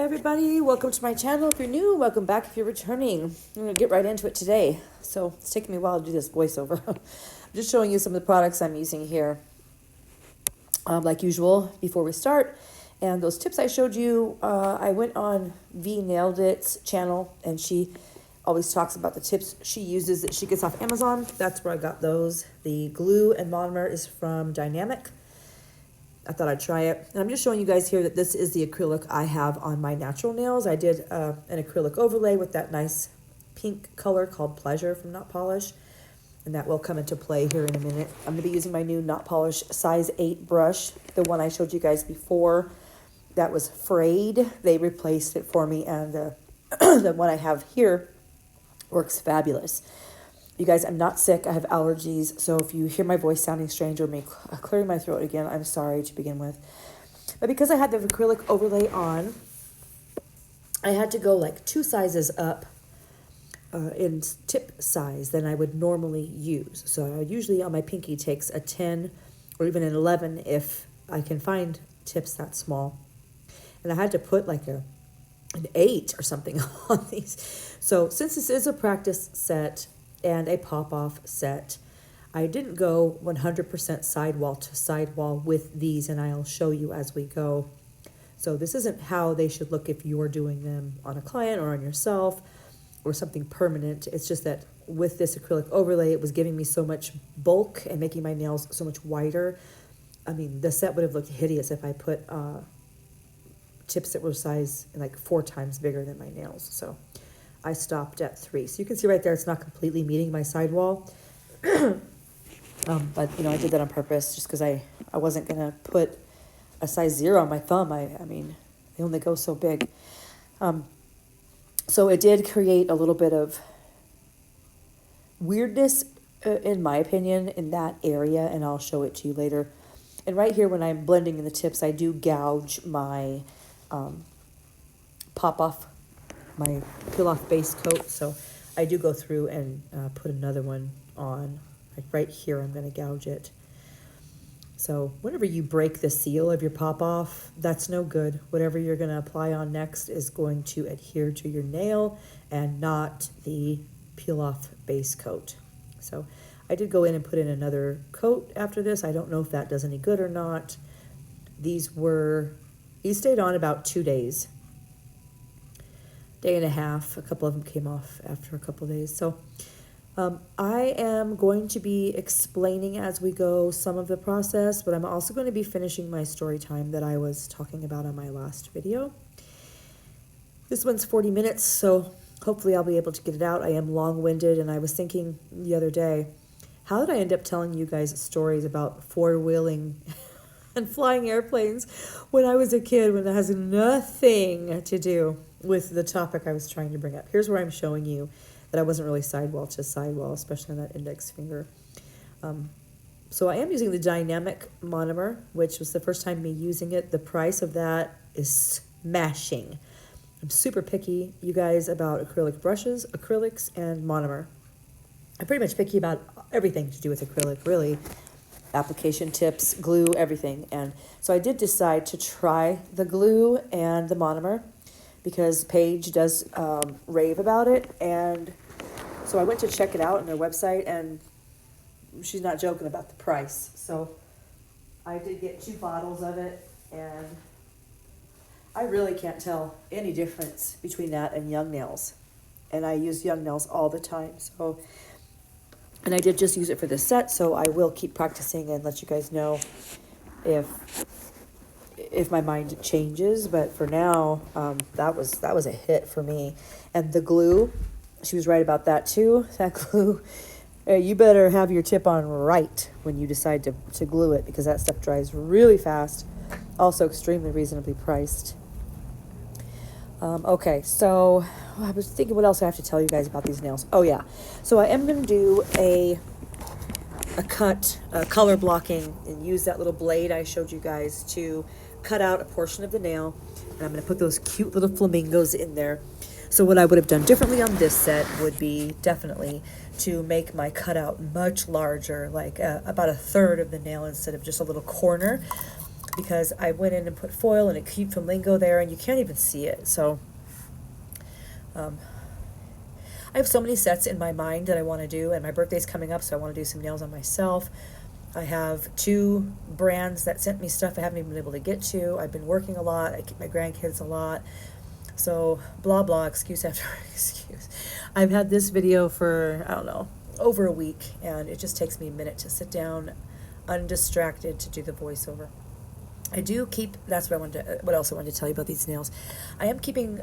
everybody, welcome to my channel. If you're new, welcome back if you're returning. I'm going to get right into it today. So it's taking me a while to do this voiceover. I'm just showing you some of the products I'm using here, like usual, before we start. And those tips I showed you, I went on V Nailed It's channel, and she always talks about the tips she uses that she gets off Amazon. That's where I got those. The glue and monomer is from Dynamic. I thought I'd try it. And I'm just showing you guys here that this is the acrylic I have on my natural nails. I did an acrylic overlay with that nice pink color called Pleasure from Not Polish. And that will come into play here in a minute. I'm going to be using my new Not Polish size 8 brush. The one I showed you guys before, that was frayed. They replaced it for me, and the one I have here works fabulous. You guys, I'm not sick. I have allergies. So if you hear my voice sounding strange or me clearing my throat again, I'm sorry to begin with. But because I had the acrylic overlay on, I had to go like 2 sizes up in tip size than I would normally use. So I usually on my pinky takes a 10 or even an 11 if I can find tips that small. And I had to put like an 8 or something on these. So since this is a practice set and a pop-off set, I didn't go 100% sidewall to sidewall with these, and I'll show you as we go. So this isn't how they should look if you're doing them on a client or on yourself or something permanent. It's just that with this acrylic overlay, it was giving me so much bulk and making my nails so much wider. I mean, the set would have looked hideous if I put tips that were size like 4 times bigger than my nails. So I stopped at 3. So you can see right there, it's not completely meeting my sidewall. But, you know, I did that on purpose just because I wasn't going to put a size 0 on my thumb. I mean, they only go so big. So it did create a little bit of weirdness, in my opinion, in that area, and I'll show it to you later. And right here, when I'm blending in the tips, I do gouge my my peel-off base coat. So I do go through and put another one on. Like right here, I'm going to gouge it. So whenever you break the seal of your pop-off, that's no good. Whatever you're going to apply on next is going to adhere to your nail and not the peel-off base coat. So I did go in and put in another coat after this. I don't know if that does any good or not. These stayed on about 2 days. Day and a half. A couple of them came off after a couple of days. So I am going to be explaining as we go some of the process, but I'm also going to be finishing my story time that I was talking about on my last video. This one's 40 minutes, so hopefully I'll be able to get it out. I am long-winded, and I was thinking the other day, how did I end up telling you guys stories about four-wheeling and flying airplanes when I was a kid, when it has nothing to do with the topic I was trying to bring up? Here's where I'm showing you that I wasn't really sidewall to sidewall, especially on that index finger. So I am using the Dynamic monomer, which was the first time me using it. The price of that is smashing. I'm super picky, you guys, about acrylic brushes, acrylics, and monomer. I'm pretty much picky about everything to do with acrylic, really. Application tips, glue, everything. And so I did decide to try the glue and the monomer because Paige does rave about it. And so I went to check it out on their website, and she's not joking about the price. So I did get 2 bottles of it, and I really can't tell any difference between that and Young Nails. And I use Young Nails all the time. So, and I did just use it for this set, so I will keep practicing and let you guys know if my mind changes. But for now, that was a hit for me. And the glue, she was right about that too. That glue, you better have your tip on right when you decide to glue it, because that stuff dries really fast. Also extremely reasonably priced. Okay, so I was thinking what else I have to tell you guys about these nails. Oh yeah, so I am going to do a color blocking, and use that little blade I showed you guys to cut out a portion of the nail, and I'm going to put those cute little flamingos in there. So what I would have done differently on this set would be definitely to make my cutout much larger, like about 1/3 of the nail instead of just a little corner. because I went in and put foil and a cute flamingo there, and you can't even see it. So I have so many sets in my mind that I want to do, and my birthday's coming up, so I want to do some nails on myself. I have 2 brands that sent me stuff I haven't even been able to get to. I've been working a lot. I keep my grandkids a lot. So blah, blah, excuse after excuse. I've had this video for, I don't know, over a week, and it just takes me a minute to sit down undistracted to do the voiceover. I do keep, that's what what else I wanted to tell you about these nails. I am keeping,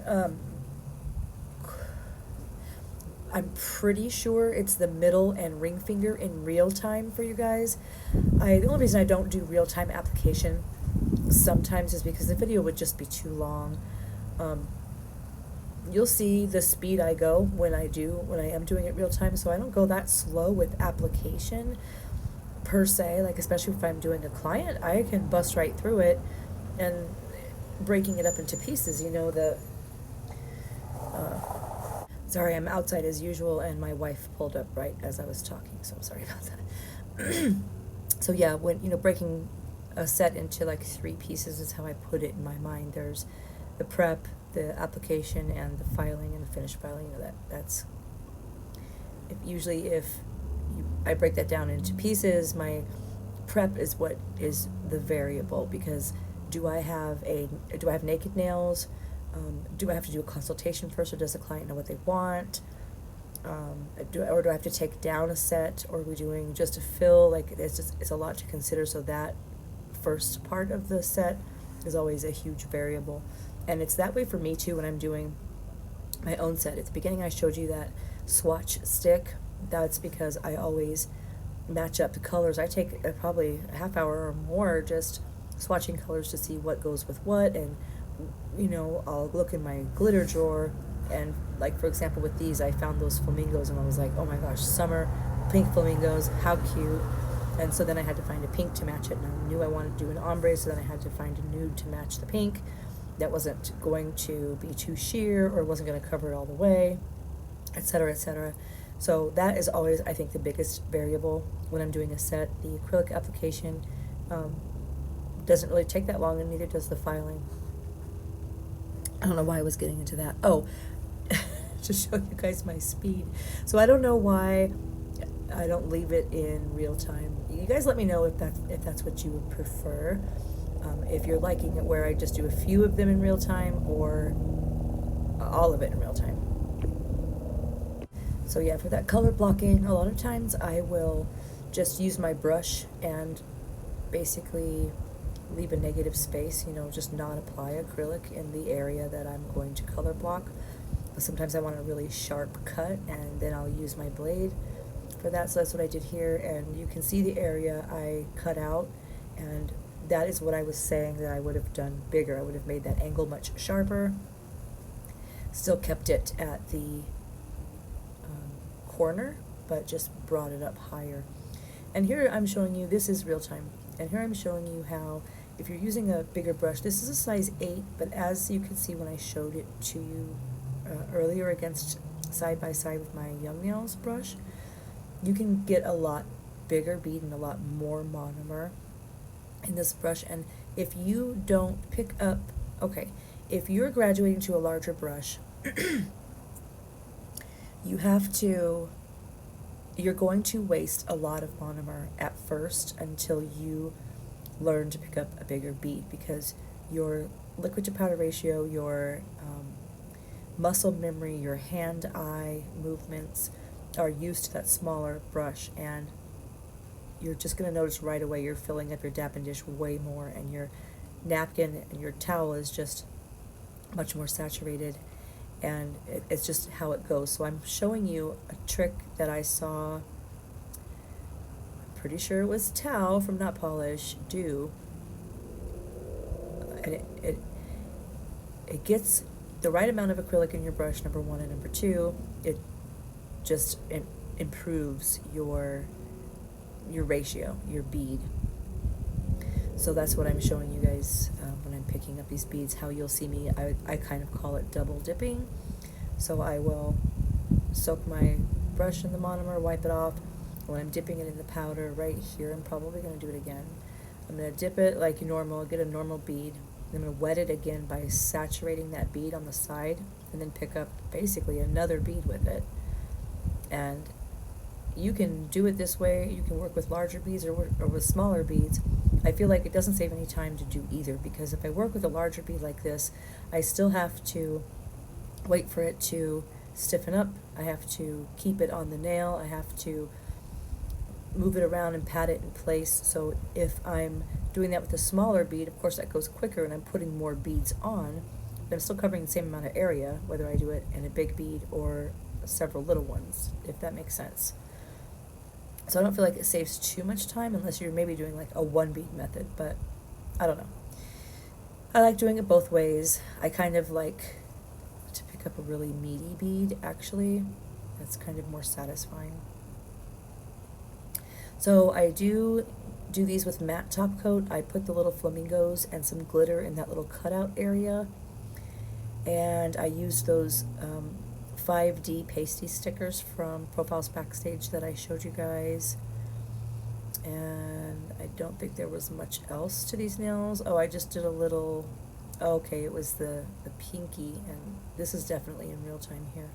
I'm pretty sure it's the middle and ring finger in real time for you guys. The only reason I don't do real time application sometimes is because the video would just be too long. You'll see the speed I go when I am doing it real time, so I don't go that slow with application per se, like especially if I'm doing a client, I can bust right through it and breaking it up into pieces, you know, sorry, I'm outside as usual, and my wife pulled up right as I was talking, so I'm sorry about that. So yeah, when, you know, breaking a set into like 3 pieces is how I put it in my mind. There's the prep, the application, and the filing and the finished filing. You know, that's usually if I break that down into pieces, my prep is what is the variable, because do I have naked nails? Do I have to do a consultation first, or does the client know what they want? Do I have to take down a set, or are we doing just a fill? Like, it's a lot to consider, so that first part of the set is always a huge variable. And it's that way for me too when I'm doing my own set. At the beginning I showed you that swatch stick. That's because I always match up the colors. I take probably a half hour or more just swatching colors to see what goes with what, and you know, I'll look in my glitter drawer, and like for example with these, I found those flamingos and I was like, oh my gosh, summer pink flamingos, how cute. And so then I had to find a pink to match it, and I knew I wanted to do an ombre, so then I had to find a nude to match the pink that wasn't going to be too sheer or wasn't going to cover it all the way, etc., etc. So that is always, I think, the biggest variable when I'm doing a set. The acrylic application doesn't really take that long, and neither does the filing. I don't know why I was getting into that. Oh, to show you guys my speed. So I don't know why I don't leave it in real time. You guys let me know if that's what you would prefer. If you're liking it where I just do a few of them in real time, or all of it in real time. So yeah, for that color blocking, a lot of times I will just use my brush and basically leave a negative space, you know, just not apply acrylic in the area that I'm going to color block. But sometimes I want a really sharp cut, and then I'll use my blade for that. So that's what I did here, and you can see the area I cut out, and that is what I was saying that I would have done bigger. I would have made that angle much sharper, still kept it at the corner, but just brought it up higher. And here I'm showing you, this is real time, and here I'm showing you how, if you're using a bigger brush, this is a size 8, but as you can see when I showed it to you earlier against side by side with my Young Nails brush, you can get a lot bigger bead and a lot more monomer in this brush. And if you don't pick up, okay, if you're graduating to a larger brush, you're going to waste a lot of monomer at first until you learn to pick up a bigger bead, because your liquid to powder ratio, your muscle memory, your hand-eye movements are used to that smaller brush, and you're just going to notice right away you're filling up your dapping dish way more, and your napkin and your towel is just much more saturated, and it's just how it goes. So I'm showing you a trick that I saw, I'm pretty sure it was Tao from Not Polish, do, and it gets the right amount of acrylic in your brush, number 1, and number 2, it just improves your ratio, your bead. So that's what I'm showing you guys when I'm picking up these beads, how you'll see me, I kind of call it double dipping. So I will soak my brush in the monomer, wipe it off. When I'm dipping it in the powder right here, I'm probably going to do it again. I'm going to dip it like normal, get a normal bead. I'm going to wet it again by saturating that bead on the side, and then pick up basically another bead with it. And you can do it this way. You can work with larger beads or with smaller beads. I feel like it doesn't save any time to do either, because if I work with a larger bead like this, I still have to wait for it to stiffen up. I have to keep it on the nail. I have to move it around and pat it in place. So if I'm doing that with a smaller bead, of course that goes quicker and I'm putting more beads on, but I'm still covering the same amount of area, whether I do it in a big bead or several little ones, if that makes sense. So I don't feel like it saves too much time unless you're maybe doing like a one bead method, but I don't know. I like doing it both ways. I kind of like to pick up a really meaty bead, actually. That's kind of more satisfying. So I do these with matte top coat. I put the little flamingos and some glitter in that little cutout area, and I use those 5D pasty stickers from Profiles Backstage that I showed you guys. And I don't think there was much else to these nails. Oh, I just did a little, okay, it was the pinky, and this is definitely in real time here.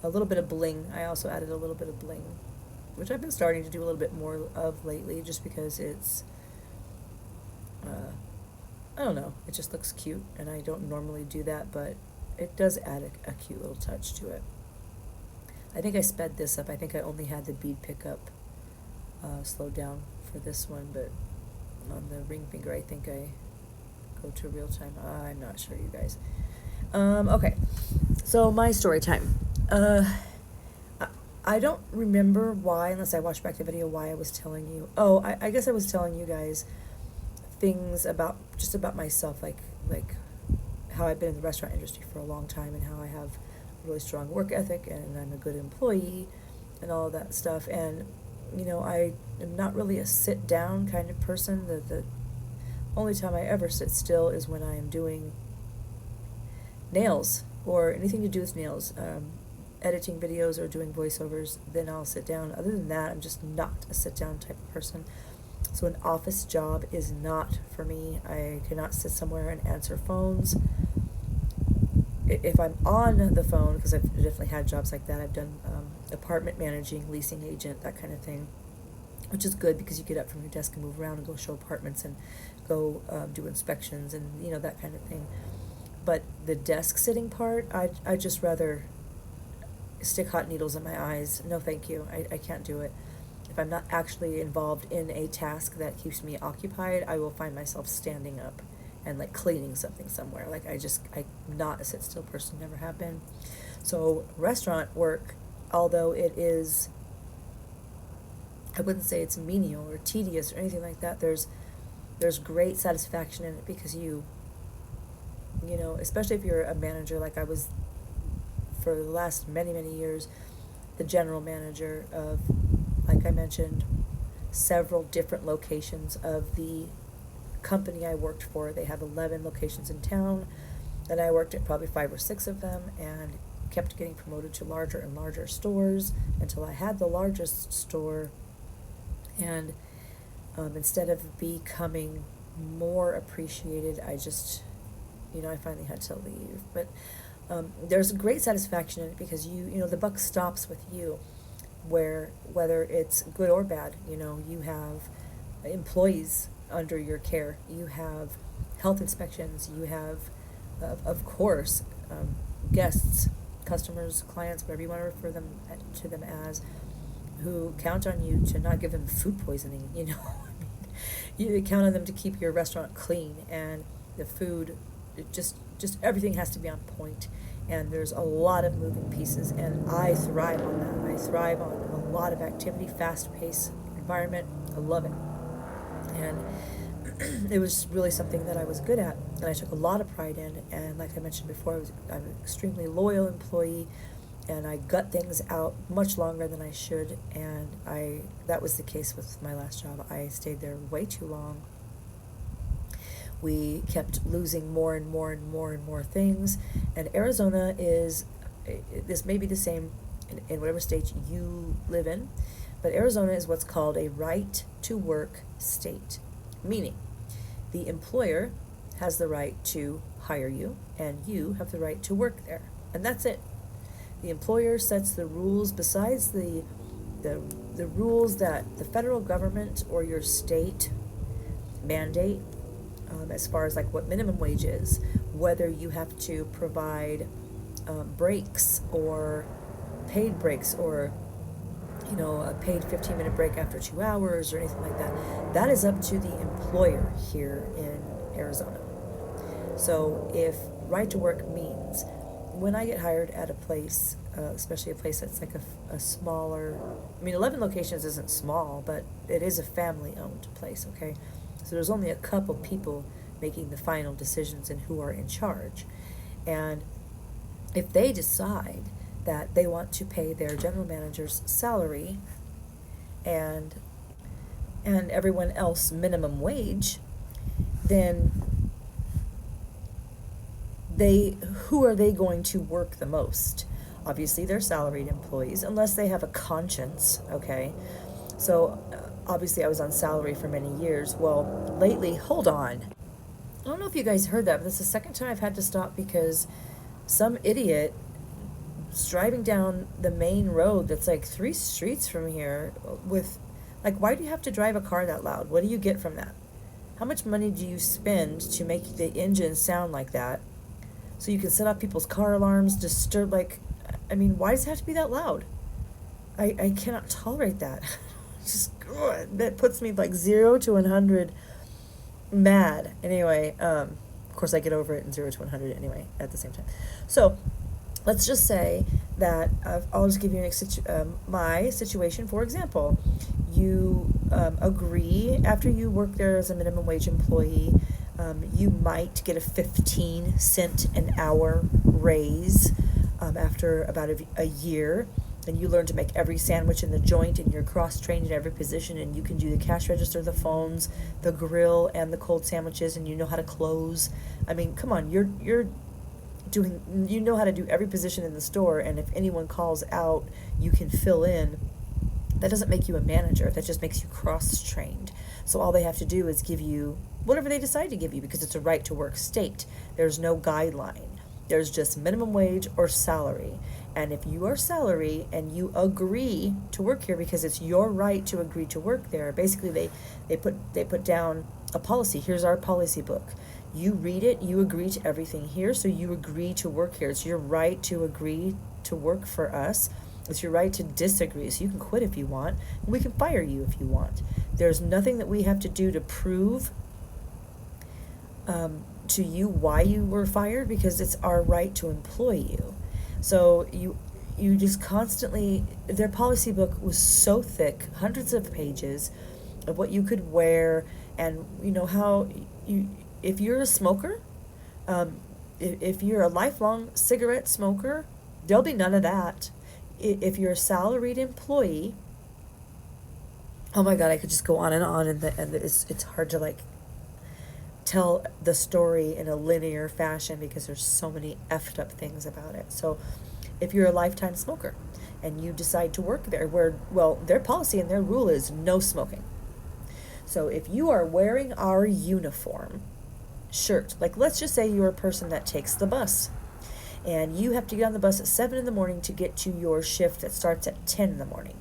A little bit of bling. I also added a little bit of bling, which I've been starting to do a little bit more of lately, just because it's, I don't know, it just looks cute, and I don't normally do that, but it does add a cute little touch to it. I think I sped this up. I think I only had the bead pickup slowed down for this one, but on the ring finger, I think I go to real time. I'm not sure, you guys. Okay, so my story time. I don't remember why, unless I watched back the video, why I was telling you. Oh, I guess I was telling you guys things about myself, like how I've been in the restaurant industry for a long time, and how I have a really strong work ethic, and I'm a good employee, and all of that stuff. And you know, I am not really a sit down kind of person. The only time I ever sit still is when I am doing nails or anything to do with nails, editing videos or doing voiceovers. Then I'll sit down. Other than that, I'm just not a sit down type of person. So an office job is not for me. I cannot sit somewhere and answer phones. If I'm on the phone, because I've definitely had jobs like that, I've done apartment managing, leasing agent, that kind of thing, which is good because you get up from your desk and move around and go show apartments and go do inspections and, you know, that kind of thing. But the desk sitting part, I'd just rather stick hot needles in my eyes. No, thank you. I can't do it. If I'm not actually involved in a task that keeps me occupied, I will find myself standing up and like cleaning something somewhere. Like I'm not a sit still person, never have been. So restaurant work, although it is, I wouldn't say it's menial or tedious or anything like that, there's great satisfaction in it, because you know, especially if you're a manager, like I was for the last many years, the general manager of, like I mentioned, several different locations of the company I worked for. They have 11 locations in town, and I worked at probably 5 or 6 of them, and kept getting promoted to larger and larger stores until I had the largest store. And instead of becoming more appreciated, I just, you know, I finally had to leave. But there's great satisfaction in it, because you know, the buck stops with you, where whether it's good or bad, you know, you have employees under your care, you have health inspections, you have, of course, guests, customers, clients, whatever you want to refer them to them as, who count on you to not give them food poisoning, you know. I mean, you count on them to keep your restaurant clean, and the food, just everything has to be on point. And there's a lot of moving pieces, and I thrive on that. I thrive on a lot of activity, fast-paced environment. I love it. And it was really something that I was good at, and I took a lot of pride in. And like I mentioned before, I'm an extremely loyal employee, and I gut things out much longer than I should. And that was the case with my last job. I stayed there way too long. We kept losing more and more things. And Arizona is, this may be the same in whatever state you live in, but Arizona is what's called a right to work state. meaning the employer has the right to hire you, and you have the right to work there. And that's it. The employer sets the rules besides the rules that the federal government or your state mandate, as far as like what minimum wage is, whether you have to provide breaks or paid breaks, or a paid 15-minute break after 2 hours or anything like that. That is up to the employer here in Arizona. So if right to work means when I get hired at a place, especially a place that's like a smaller, 11 locations isn't small, but it is a family-owned place, okay? So there's only a couple people making the final decisions and who are in charge. And if they decide that they want to pay their general manager's salary and everyone else minimum wage, then who are they going to work the most? Obviously, they're salaried employees, unless they have a conscience, okay? So, obviously, I was on salary for many years. Well, lately, hold on. I don't know if you guys heard that, but this is the second time I've had to stop because some idiot is driving down the main road that's like 3 streets from here with, like, why do you have to drive a car that loud? What do you get from that? How much money do you spend to make the engine sound like that? So you can set off people's car alarms, disturb, why does it have to be that loud? I cannot tolerate that. That puts me like 0 to 100 mad. Anyway, of course I get over it in 0 to 100 anyway at the same time. So let's just say that I'll just give you my situation. For example, you agree after you work there as a minimum wage employee, you might get a 15-cent an hour raise after about a year, and you learn to make every sandwich in the joint, and you're cross-trained in every position, and you can do the cash register, the phones, the grill, and the cold sandwiches, and you know how to close. Come on, you know how to do every position in the store, and if anyone calls out, you can fill in. That doesn't make you a manager. That just makes you cross-trained. So all they have to do is give you whatever they decide to give you, because it's a right-to-work state. There's no guideline. There's just minimum wage or salary. And if you are salary and you agree to work here because it's your right to agree to work there, basically they put down a policy. Here's our policy book. You read it, you agree to everything here, so you agree to work here. It's your right to agree to work for us. It's your right to disagree, so you can quit if you want, and we can fire you if you want. There's nothing that we have to do to prove to you why you were fired, because it's our right to employ you. So you just constantly, their policy book was so thick, hundreds of pages of what you could wear, and how if you're a smoker, if you're a lifelong cigarette smoker, there'll be none of that. If you're a salaried employee, oh my God, I could just go on, and it's hard to tell the story in a linear fashion because there's so many effed up things about it. So if you're a lifetime smoker and you decide to work there, their policy and their rule is no smoking. So if you are wearing our uniform shirt, let's just say you're a person that takes the bus, and you have to get on the bus at 7 in the morning to get to your shift that starts at 10 in the morning,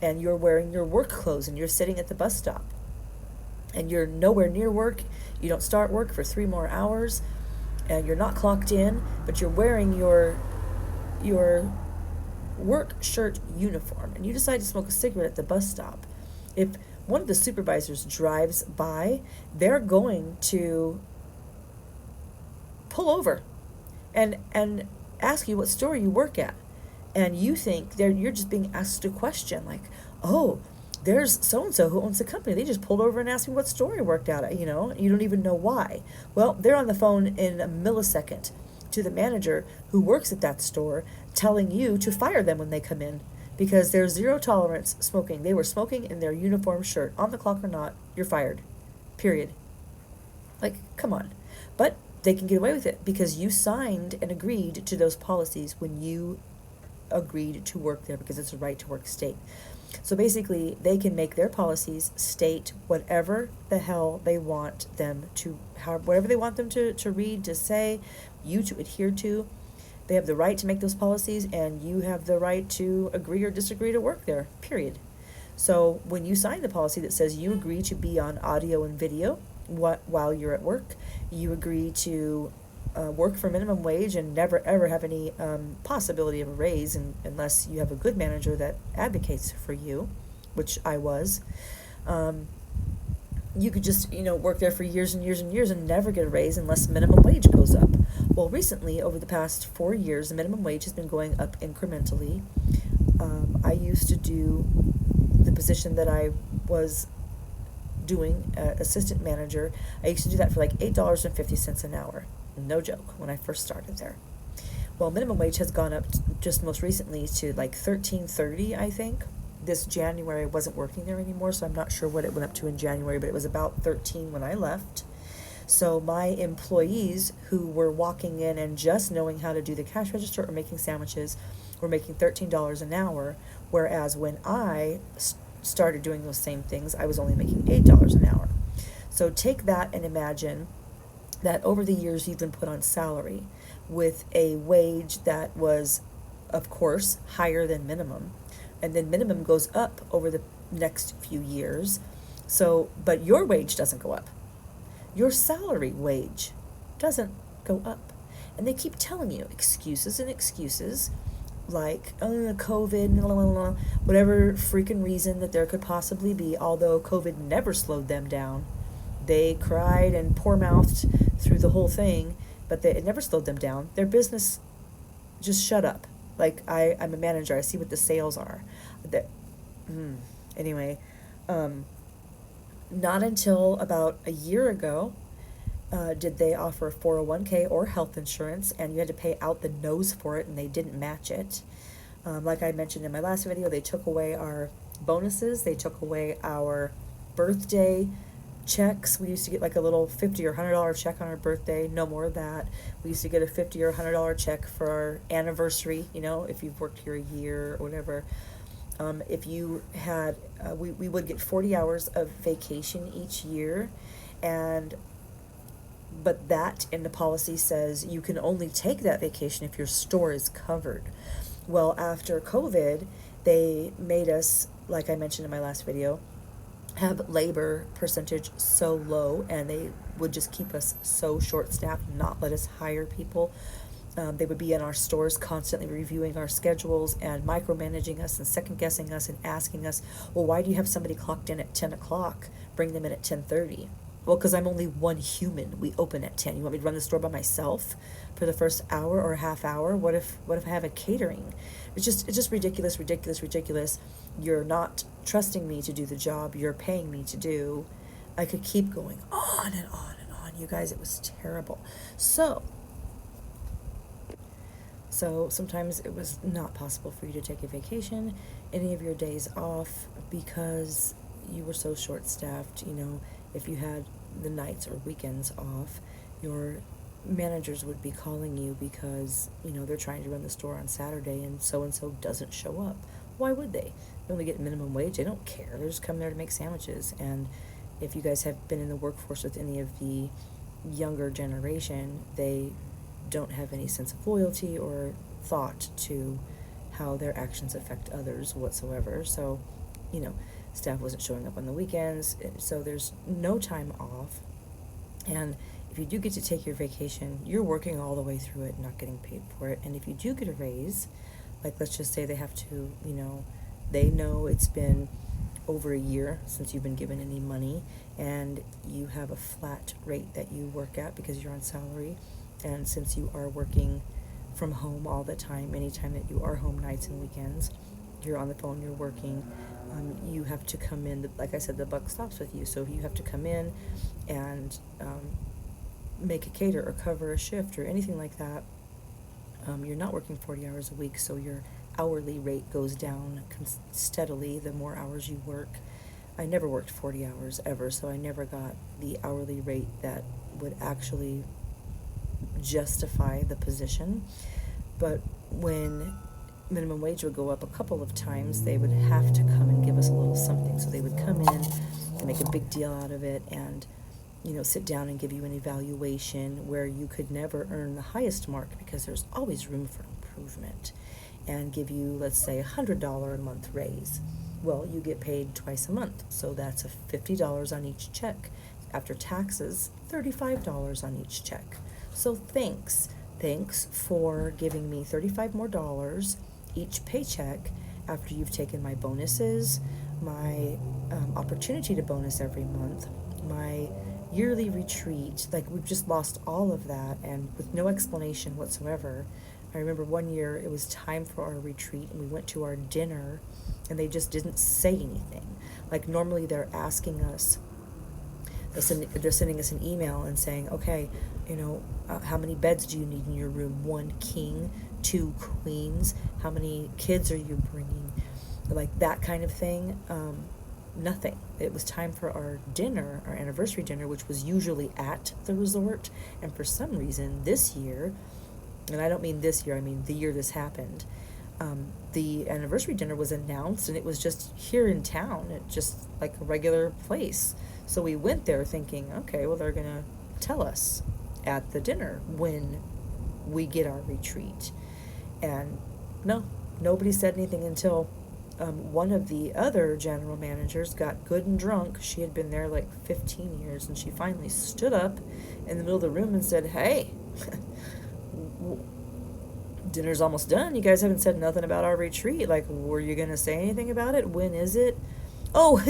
and you're wearing your work clothes and you're sitting at the bus stop, and you're nowhere near work, you don't start work for 3 more hours, and you're not clocked in, but you're wearing your work shirt uniform, and you decide to smoke a cigarette at the bus stop. If one of the supervisors drives by, they're going to pull over and ask you what store you work at, and you think you're just being asked a question oh, there's so-and-so who owns the company, they just pulled over and asked me what store I worked at, you don't even know why. Well, they're on the phone in a millisecond to the manager who works at that store, telling you to fire them when they come in, because there's zero tolerance smoking. They were smoking in their uniform shirt, on the clock or not, you're fired, period. Come on. But they can get away with it because you signed and agreed to those policies when you agreed to work there, because it's a right to work state. So basically, they can make their policies state whatever the hell they want them to, whatever they want them to read, to say, you to adhere to. They have the right to make those policies, and you have the right to agree or disagree to work there, period. So when you sign the policy that says you agree to be on audio and video while you're at work, you agree to work for minimum wage and never ever have any possibility of a raise unless you have a good manager that advocates for you, which I was. You could just, work there for years and years and years and never get a raise unless minimum wage goes up. Well, recently, over the past 4 years, the minimum wage has been going up incrementally. I used to do the position that I was doing, assistant manager. I used to do that for like $8.50 an hour. No joke, when I first started there. Well, minimum wage has gone up just most recently to like $13.30, I think. This January I wasn't working there anymore, so I'm not sure what it went up to in January, but it was about 13 when I left. So my employees who were walking in and just knowing how to do the cash register or making sandwiches were making $13 an hour, whereas when I started doing those same things, I was only making $8 an hour. So take that and imagine that over the years you've been put on salary with a wage that was, of course, higher than minimum, and then minimum goes up over the next few years. So, but your wage doesn't go up. Your salary wage doesn't go up. And they keep telling you excuses and excuses, like, COVID, blah, blah, blah, whatever freaking reason that there could possibly be, although COVID never slowed them down. They cried and poor-mouthed through the whole thing, but it never slowed them down. Their business just shut up. Like, I'm a manager. I see what the sales are. Anyway, not until about a year ago did they offer 401k or health insurance, and you had to pay out the nose for it, and they didn't match it. Like I mentioned in my last video, they took away our bonuses. They took away our birthday checks. We used to get like a little $50 or $100 check on our birthday. No more of that. We used to get a $50 or $100 check for our anniversary, if you've worked here a year or whatever. If you had, we would get 40 hours of vacation each year, but that in the policy says you can only take that vacation if your store is covered. Well, after COVID, they made us, like I mentioned in my last video, have labor percentage so low, and they would just keep us so short-staffed, not let us hire people. They would be in our stores constantly reviewing our schedules and micromanaging us and second-guessing us and asking us, well, why do you have somebody clocked in at 10 o'clock? Bring them in at 10:30. Well, because I'm only one human. We open at 10. You want me to run the store by myself for the first hour or half hour? What if I have a catering? It's just ridiculous. You're not trusting me to do the job you're paying me to do. I could keep going on and on and on. You guys, it was terrible. So sometimes it was not possible for you to take a vacation, any of your days off, because you were so short-staffed. If you had the nights or weekends off, your managers would be calling you because, they're trying to run the store on Saturday and so doesn't show up. Why would they? They only get minimum wage. They don't care. They're just coming there to make sandwiches. And if you guys have been in the workforce with any of the younger generation, they don't have any sense of loyalty or thought to how their actions affect others whatsoever. So, staff wasn't showing up on the weekends, so there's no time off. And if you do get to take your vacation, you're working all the way through it, not getting paid for it. And if you do get a raise, like let's just say they have to, they know it's been over a year since you've been given any money, and you have a flat rate that you work at because you're on salary. And since you are working from home all the time, anytime that you are home nights and weekends, you're on the phone, you're working, you have to come in, like I said, the buck stops with you. So you have to come in and make a cater or cover a shift or anything like that. You're not working 40 hours a week, so your hourly rate goes down steadily the more hours you work. I never worked 40 hours ever, so I never got the hourly rate that would actually justify the position. But when minimum wage would go up a couple of times, they would have to come and give us a little something. So they would come in and make a big deal out of it and, sit down and give you an evaluation where you could never earn the highest mark because there's always room for improvement, and give you, let's say, $100 a month raise. Well, you get paid twice a month, so that's $50 on each check. After taxes, $35 on each check. So thanks for giving me $35 more each paycheck after you've taken my bonuses, my opportunity to bonus every month, my yearly retreat. Like, we've just lost all of that, and with no explanation whatsoever. I remember one year it was time for our retreat, and we went to our dinner, and they just didn't say anything. Like, normally they're asking us, they're sending us an email and saying, okay, how many beds do you need in your room? 1 king, 2 queens, how many kids are you bringing? Like that kind of thing. Nothing. It was time for our dinner, our anniversary dinner, which was usually at the resort. And for some reason this year, and I don't mean this year, I mean the year this happened, the anniversary dinner was announced, and it was just here in town, just like a regular place. So we went there thinking, okay, well, they're going to tell us at the dinner when we get our retreat. And no, nobody said anything until one of the other general managers got good and drunk. She had been there like 15 years, and she finally stood up in the middle of the room and said, hey, dinner's almost done. You guys haven't said nothing about our retreat. Like, were you going to say anything about it? When is it? Oh,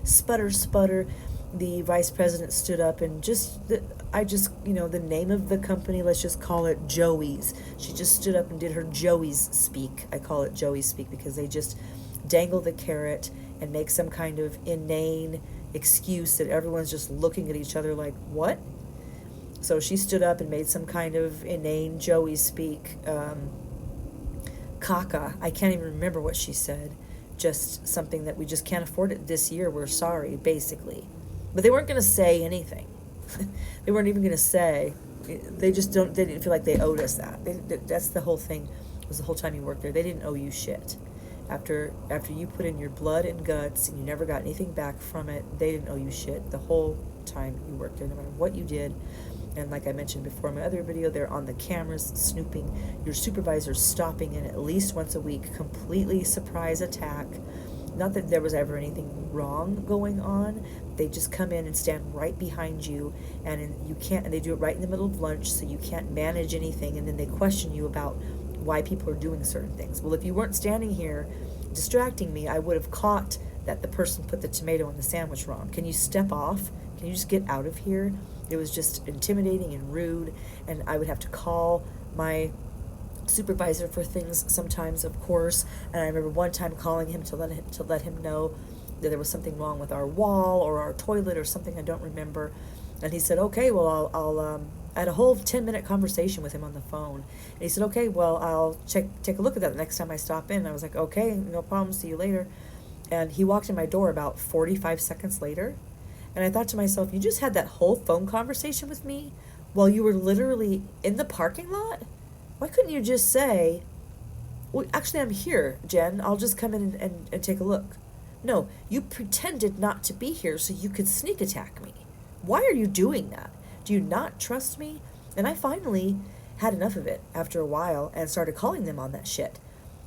sputter. The vice president stood up and the name of the company, let's just call it Joey's. She just stood up and did her Joey's speak. I call it Joey's speak because they just dangle the carrot and make some kind of inane excuse that everyone's just looking at each other like, what? So she stood up and made some kind of inane Joey speak. Caca. I can't even remember what she said. Just something that we just can't afford it this year. We're sorry, basically. But they weren't going to say anything. They weren't even going to say. They didn't feel like they owed us that. That's the whole thing. It was the whole time you worked there. They didn't owe you shit. After you put in your blood and guts and you never got anything back from it, they didn't owe you shit the whole time you worked there, no matter what you did. And like I mentioned before in my other video, they're on the cameras snooping. Your supervisor's stopping in at least once a week, completely surprise attack. Not that there was ever anything wrong going on. They just come in and stand right behind you, and they do it right in the middle of lunch, so you can't manage anything, and then they question you about why people are doing certain things. Well, if you weren't standing here distracting me, I would have caught that the person put the tomato in the sandwich wrong. Can you step off? Can you just get out of here? It was just intimidating and rude, and I would have to call my supervisor for things sometimes, of course. And I remember one time calling him to let him know that there was something wrong with our wall or our toilet or something, I don't remember. And he said, okay, well, I'll I had a whole 10-minute conversation with him on the phone. And he said, okay, well, I'll take a look at that the next time I stop in. And I was like, okay, no problem, see you later. And he walked in my door about 45 seconds later. And I thought to myself, you just had that whole phone conversation with me while you were literally in the parking lot? Why couldn't you just say, well, actually, I'm here, Jen. I'll just come in and take a look. No, you pretended not to be here so you could sneak attack me. Why are you doing that? Do you not trust me? And I finally had enough of it after a while and started calling them on that shit.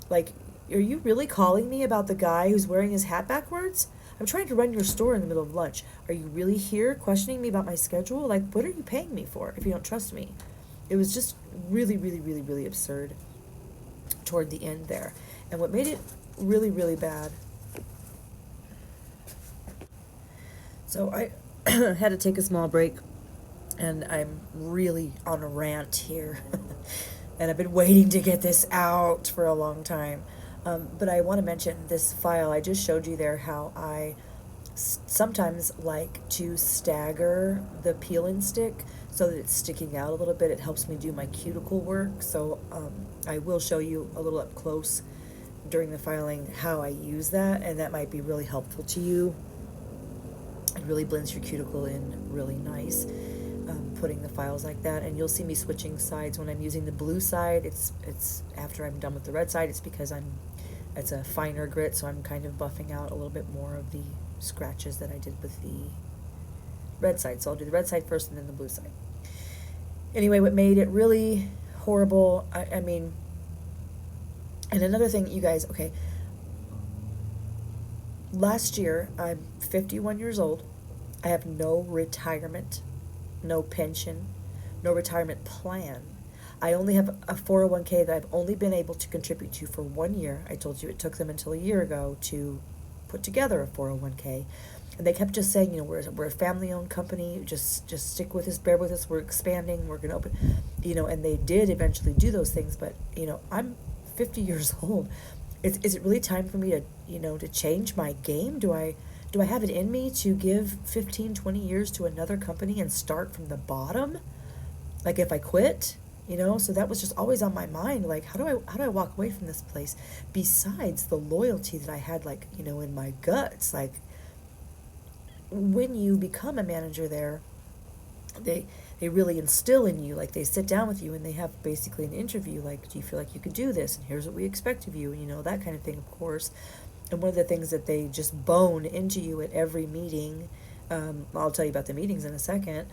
Like, are you really calling me about the guy who's wearing his hat backwards? I'm trying to run your store in the middle of lunch. Are you really here questioning me about my schedule? Like, what are you paying me for if you don't trust me? It was just really, really, really, really absurd toward the end there. And what made it really, really bad, so I had to take a small break, and I'm really on a rant here. And I've been waiting to get this out for a long time. But I want to mention this file. I just showed you there how I sometimes like to stagger the peel-and stick so that it's sticking out a little bit. It helps me do my cuticle work. So I will show you a little up close during the filing how I use that, and that might be really helpful to you. It really blends your cuticle in really nice. putting the files like that, and you'll see me switching sides. When I'm using the blue side, it's after I'm done with the red side. It's because it's a finer grit, so I'm kind of buffing out a little bit more of the scratches that I did with the red side. So I'll do the red side first and then the blue side. Anyway, what made it really horrible, I mean, and another thing, you guys, okay, last year, I'm 51 years old. I have no retirement, no pension, no retirement plan. I only have a 401k that I've only been able to contribute to for 1 year. I told you it took them until a year ago to put together a 401k. And they kept just saying, you know, we're a family-owned company. Just stick with us, bear with us. We're expanding. We're going to open, you know. And they did eventually do those things. But you know, I'm 50 years old. Is it really time for me to, you know, to change my game? Do I have it in me to give 15, 20 years to another company and start from the bottom? Like if I quit, you know? So that was just always on my mind. Like, how do I walk away from this place? Besides the loyalty that I had, like, you know, in my guts, like. When you become a manager there, they really instill in you, like they sit down with you and they have basically an interview, like, do you feel like you could do this? And here's what we expect of you, and you know, that kind of thing, of course. And one of the things that they just bone into you at every meeting, I'll tell you about the meetings in a second,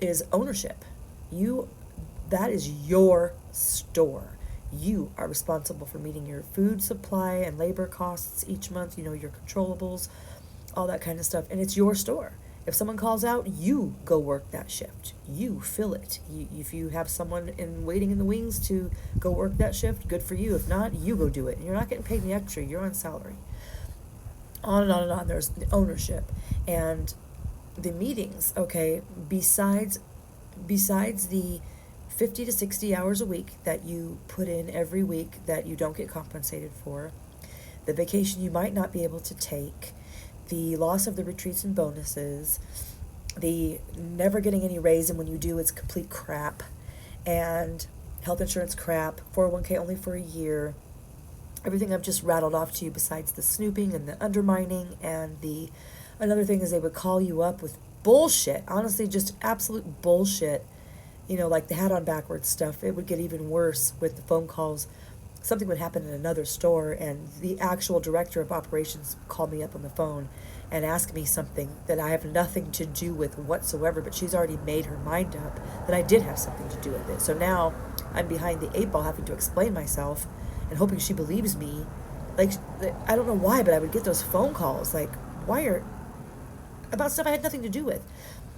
is ownership. That is your store. You are responsible for meeting your food supply and labor costs each month, you know, your controllables, all that kind of stuff, and it's your store. If someone calls out, you go work that shift. You fill it. If you have someone waiting in the wings to go work that shift, good for you. If not, you go do it. And you're not getting paid any extra. You're on salary. On and on and on. There's the ownership and the meetings. Okay, besides the 50 to 60 hours a week that you put in every week that you don't get compensated for, the vacation you might not be able to take, the loss of the retreats and bonuses, the never getting any raise, and when you do, it's complete crap, and health insurance crap, 401k only for a year, everything I've just rattled off to you besides the snooping and the undermining, and another thing is they would call you up with bullshit, honestly, just absolute bullshit, you know, like the hat on backwards stuff. It would get even worse with the phone calls. Something would happen in another store, and the actual director of operations called me up on the phone and asked me something that I have nothing to do with whatsoever, but she's already made her mind up that I did have something to do with it. So now I'm behind the 8 ball having to explain myself and hoping she believes me. Like, I don't know why, but I would get those phone calls, like, about stuff I had nothing to do with.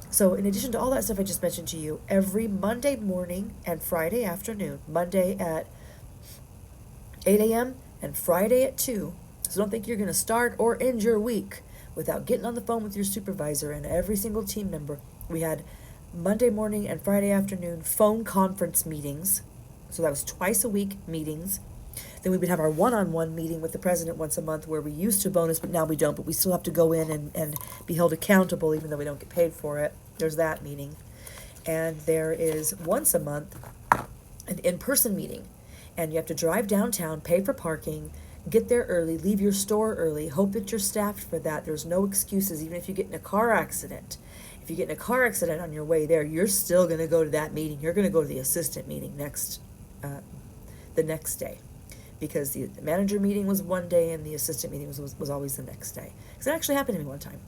So in addition to all that stuff I just mentioned to you, every Monday morning and Friday afternoon, Monday at 8 a.m. and Friday at 2. So don't think you're going to start or end your week without getting on the phone with your supervisor and every single team member. We had Monday morning and Friday afternoon phone conference meetings. So that was twice a week meetings. Then we would have our one-on-one meeting with the president once a month, where we used to bonus, but now we don't. But we still have to go in and be held accountable even though we don't get paid for it. There's that meeting. And there is once a month an in-person meeting. And you have to drive downtown, pay for parking, get there early, leave your store early, hope that you're staffed for that. There's no excuses, even if you get in a car accident. If you get in a car accident on your way there, you're still going to go to that meeting. You're going to go to the assistant meeting the next day. Because the manager meeting was one day and the assistant meeting was always the next day. Because that actually happened to me one time.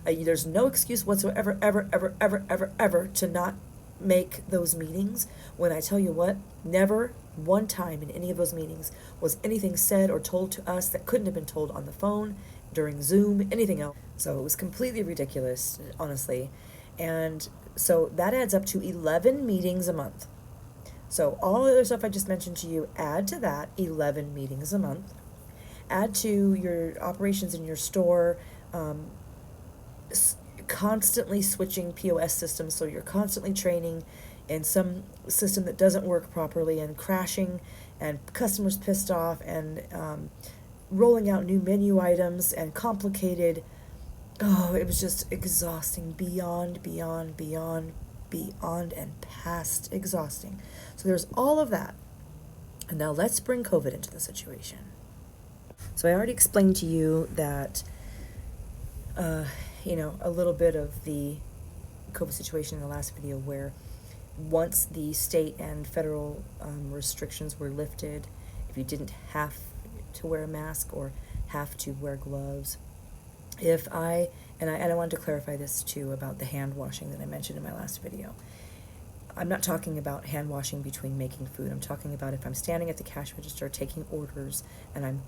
There's no excuse whatsoever, ever to not make those meetings, when I tell you what, never one time in any of those meetings was anything said or told to us that couldn't have been told on the phone, during Zoom, anything else. So it was completely ridiculous, honestly. And so that adds up to 11 meetings a month. So all the other stuff I just mentioned to you, add to that 11 meetings a month. Add to your operations in your store, constantly switching POS systems, so you're constantly training in some system that doesn't work properly and crashing, and customers pissed off, and rolling out new menu items and complicated. Oh, it was just exhausting, beyond and past exhausting. So there's all of that. And now let's bring COVID into the situation. So I already explained to you that a little bit of the COVID situation in the last video, where once the state and federal restrictions were lifted, if you didn't have to wear a mask or have to wear gloves, and I wanted to clarify this too about the hand washing that I mentioned in my last video. I'm not talking about hand washing between making food. I'm talking about if I'm standing at the cash register taking orders, and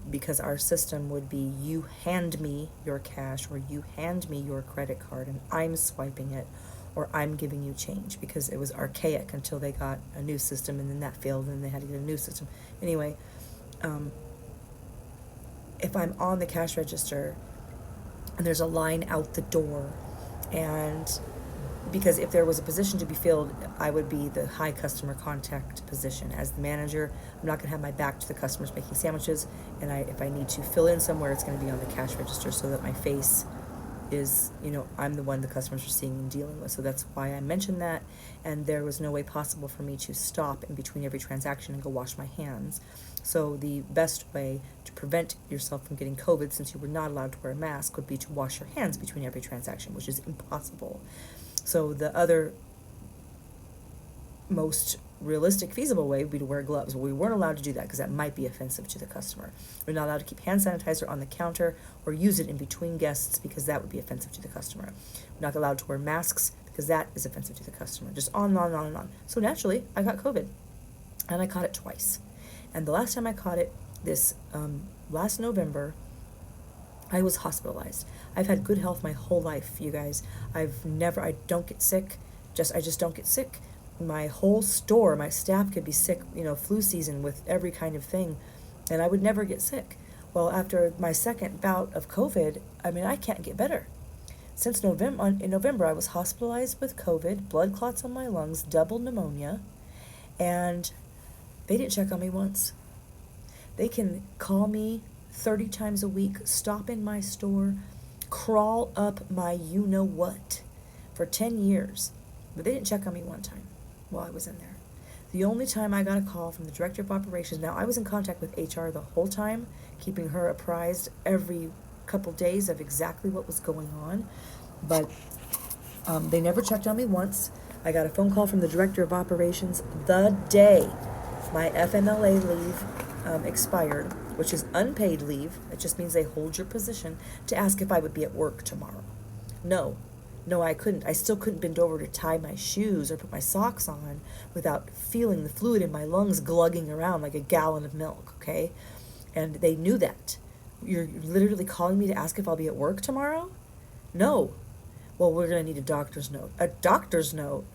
because our system would be you hand me your cash or you hand me your credit card and I'm swiping it, or I'm giving you change, because it was archaic until they got a new system, and then that failed and they had to get a new system. Anyway, if I'm on the cash register and there's a line out the door, and because if there was a position to be filled, I would be the high customer contact position. As the manager, I'm not going to have my back to the customers making sandwiches, and if I need to fill in somewhere, it's going to be on the cash register so that my face is, I'm the one the customers are seeing and dealing with. So that's why I mentioned that, and there was no way possible for me to stop in between every transaction and go wash my hands. So the best way to prevent yourself from getting COVID, since you were not allowed to wear a mask, would be to wash your hands between every transaction, which is impossible. So the other most realistic, feasible way would be to wear gloves. Well, we weren't allowed to do that because that might be offensive to the customer. We're not allowed to keep hand sanitizer on the counter or use it in between guests because that would be offensive to the customer. We're not allowed to wear masks because that is offensive to the customer. Just on and on and on and on. So naturally, I got COVID, and I caught it twice. And the last time I caught it, this last November, I was hospitalized. I've had good health my whole life, you guys. I don't get sick. I just don't get sick. My whole store, my staff could be sick, flu season with every kind of thing, and I would never get sick. Well, after my second bout of COVID, I can't get better. Since in November, I was hospitalized with COVID, blood clots on my lungs, double pneumonia, and they didn't check on me once. They can call me 30 times a week, stop in my store, crawl up my you-know-what for 10 years, but they didn't check on me one time while I was in there. The only time I got a call from the director of operations, now I was in contact with HR the whole time, keeping her apprised every couple days of exactly what was going on, but they never checked on me once. I got a phone call from the director of operations the day my FMLA leave expired, which is unpaid leave. It just means they hold your position, to ask if I would be at work tomorrow. No, I couldn't. I still couldn't bend over to tie my shoes or put my socks on without feeling the fluid in my lungs glugging around like a gallon of milk, okay? And they knew that. You're literally calling me to ask if I'll be at work tomorrow? No. Well, we're going to need a doctor's note. A doctor's note?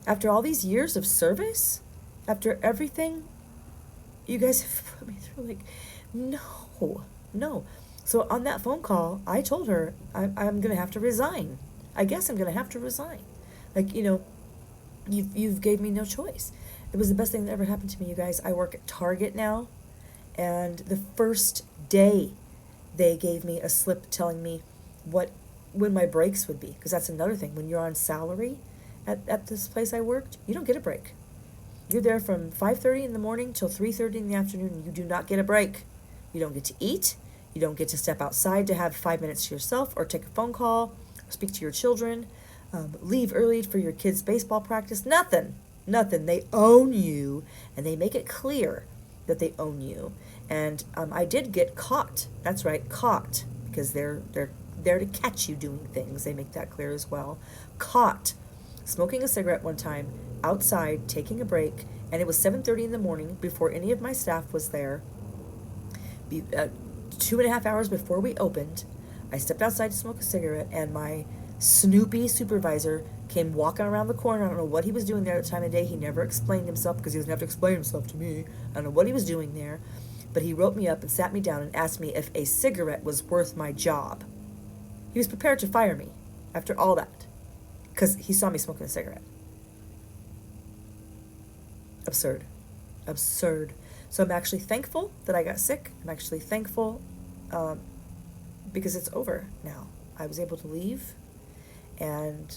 After all these years of service? After everything you guys have put me through, no. So on that phone call, I told her I'm going to have to resign. I guess I'm going to have to resign. You've gave me no choice. It was the best thing that ever happened to me, you guys. I work at Target now, and the first day they gave me a slip telling me when my breaks would be, because that's another thing. When you're on salary at this place I worked, you don't get a break. You're there from 5:30 in the morning till 3:30 in the afternoon, and you do not get a break. You don't get to eat. You don't get to step outside to have 5 minutes to yourself or take a phone call or speak to your children, leave early for your kids' baseball practice. Nothing. They own you, and they make it clear that they own you. And I did get caught. That's right, caught, because they're there to catch you doing things. They make that clear as well. Caught smoking a cigarette one time outside, taking a break, and it was 7:30 in the morning before any of my staff was there. 2.5 hours before we opened, I stepped outside to smoke a cigarette, and my snoopy supervisor came walking around the corner. I don't know what he was doing there at the time of day. He never explained himself, because he doesn't have to explain himself to me. I don't know what he was doing there, but he wrote me up and sat me down and asked me if a cigarette was worth my job. He was prepared to fire me after all that, because he saw me smoking a cigarette. Absurd. So I'm actually thankful that I got sick. I'm actually thankful because it's over now. I was able to leave. And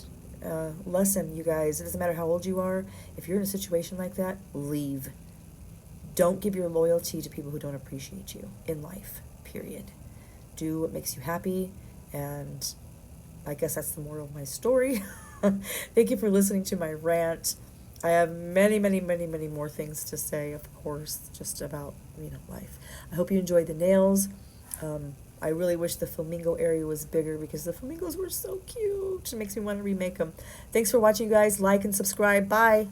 lesson, you guys, it doesn't matter how old you are. If you're in a situation like that, leave. Don't give your loyalty to people who don't appreciate you in life, period. Do what makes you happy. And I guess that's the moral of my story. Thank you for listening to my rant. I have many, many, many, many more things to say, of course, just about, life. I hope you enjoyed the nails. I really wish the flamingo area was bigger because the flamingos were so cute. It makes me want to remake them. Thanks for watching, guys. Like and subscribe. Bye.